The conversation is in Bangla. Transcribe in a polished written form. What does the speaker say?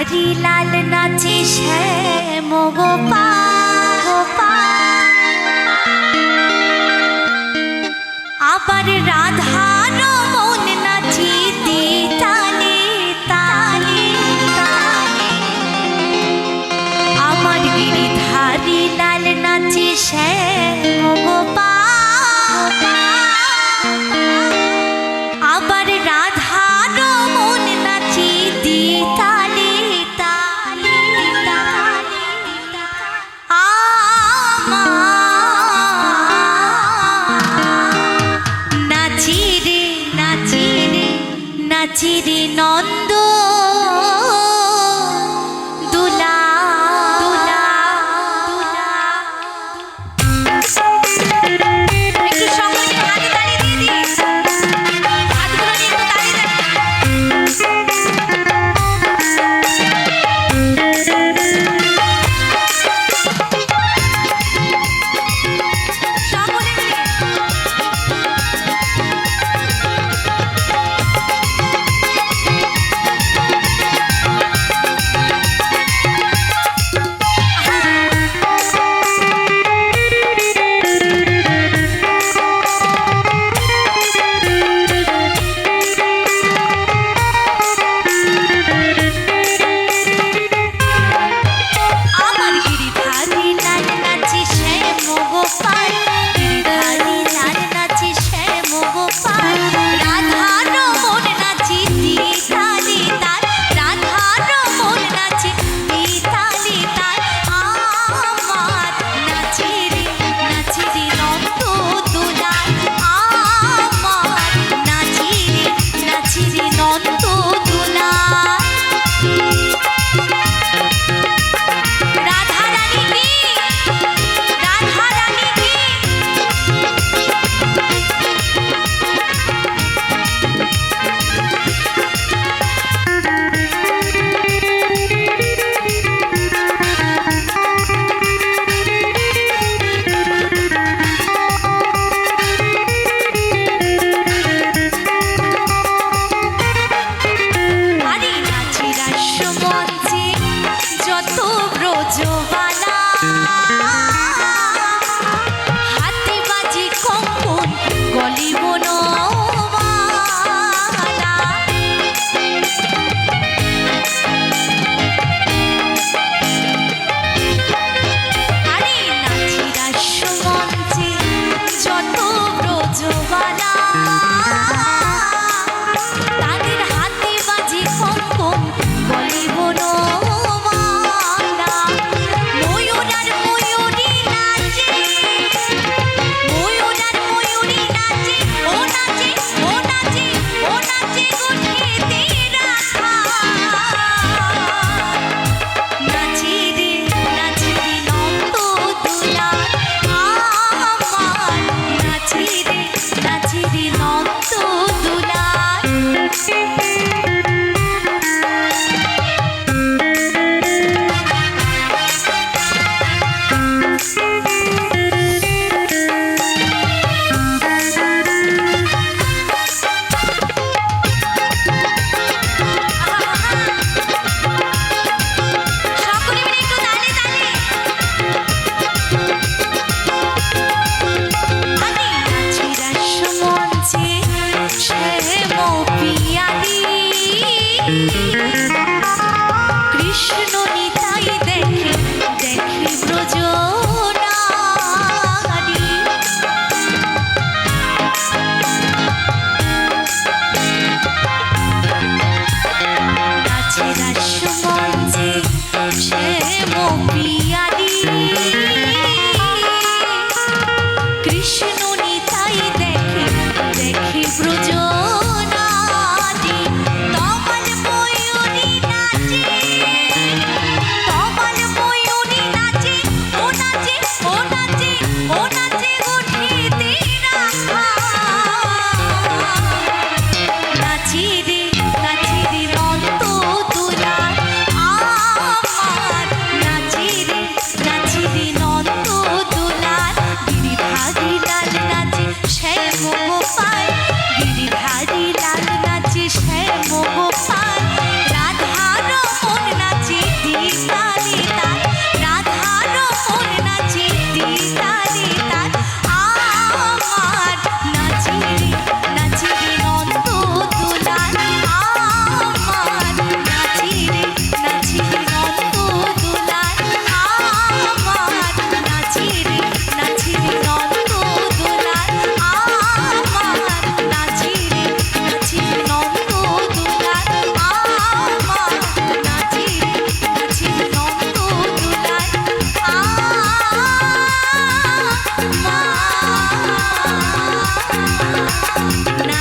ধারি লাল নাচে শ্যাম গোপাল, আবার রাধার মন নাচে তালে তালে, আমার গিরিধারী লাল নাচে শ্যাম গোপাল, আবার রাধার মন নাচে তালে তালে তালে, নাচি রে নাচি রে নাচি রে নন্দ দুলা দুলা দুলা। একটু সঙ্গে হাতে তালি দিয়ে দিস, হাতগুলো নিয়ে একটু তালি দে। সকলে মিলে আমার গিরিধারী লাল নাচে শ্যাম গোপাল, গিরিধারী লাল নাচে শ্যাম গোপাল, রাধার মন নাচে তালে তাল, রাধার মন নাচে তালে তাল, আমার নাচে রে নন্দ দুলাল, আমার নাচে রে নন্দ দুলাল। রাধা রানী কি, রাধা রানী কি। আরে নাচি রাসমঞ্চে যত ব্রজবালা, হাতে বাজে কঙ্কন গলে বনমালা, আরে নাচি রাসমঞ্চে যত ব্রজবালা, তাদের হাতে বাজে কঙ্কন গলে বনমালা, ময়ূর আর ময়ূরী নাচে, ময়ূর আর ময়ূরী নাচে, ও নাচে ও নাচে ও নাচে গুঠেতে রাখা, নাচি রে নন্দ দুলাল, আমার নাচি রে নন্দ দুলাল। সকলে মিলে একটু তালে তালে। আমি নাচি রাসমঞ্চে শ্যাম পিয়ালি, কৃষ্ণ নিতাই দেখে দেখে ব্রজনারী, নাচে রাসমঞ্চে শ্যাম পিয়ালি, কৃষ্ণ নিতাই দেখে দেখে ব্রজনারী, তমাল ময়ূরী নাচে, তমাল ময়ূরী নাচে, ও নাচে ও নাচে ও নাচে গুঠেতে রাখা, নাচি রে নন্দ দুলাল, আমার নাচি রে নন্দ দুলাল, গিরিধারী লাল না